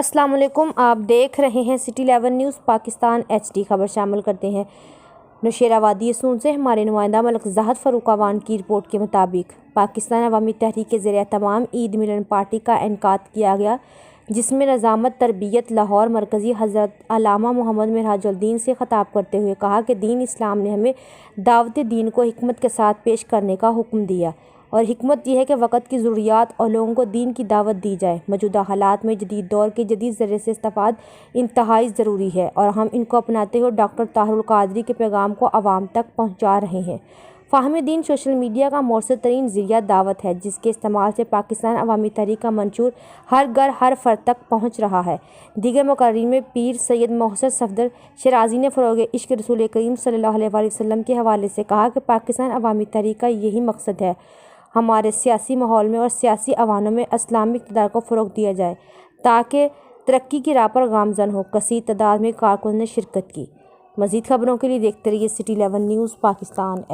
السلام علیکم، آپ دیکھ رہے ہیں سٹی 11 نیوز پاکستان HD۔ خبر شامل کرتے ہیں نوشیرہ وادی سون سے ہمارے نمائندہ ملک زاہد فاروق وان کی رپورٹ کے مطابق پاکستان عوامی تحریک کے زیر اہتمام عید ملن پارٹی کا انعقاد کیا گیا، جس میں نظامت تربیت لاہور مرکزی حضرت علامہ محمد منہاج الدین سے خطاب کرتے ہوئے کہا کہ دین اسلام نے ہمیں دعوت دین کو حکمت کے ساتھ پیش کرنے کا حکم دیا، اور حکمت یہ ہے کہ وقت کی ضروریات اور لوگوں کو دین کی دعوت دی جائے۔ موجودہ حالات میں جدید دور کے جدید ذریعے سے استفادہ انتہائی ضروری ہے، اور ہم ان کو اپناتے ہوئے ڈاکٹر طاہر القادری کے پیغام کو عوام تک پہنچا رہے ہیں۔ فہم دین سوشل میڈیا کا مؤثر ترین ذریعہ دعوت ہے، جس کے استعمال سے پاکستان عوامی تحریک کا منشور ہر گھر ہر فرد تک پہنچ رہا ہے۔ دیگر مقررین میں پیر سید محسن صفدر شیرازی نے فروغ عشق رسول کریم صلی اللہ علیہ وسلم کے حوالے سے کہا کہ پاکستان عوامی تحریک کا یہی مقصد ہے، ہمارے سیاسی ماحول میں اور سیاسی ایوانوں میں اسلامی اقتدار کو فروغ دیا جائے تاکہ ترقی کی راہ پر گامزن ہو۔ کثیر تعداد میں کارکنوں نے شرکت کی۔ مزید خبروں کے لیے دیکھتے رہیے سٹی 11 نیوز پاکستان۔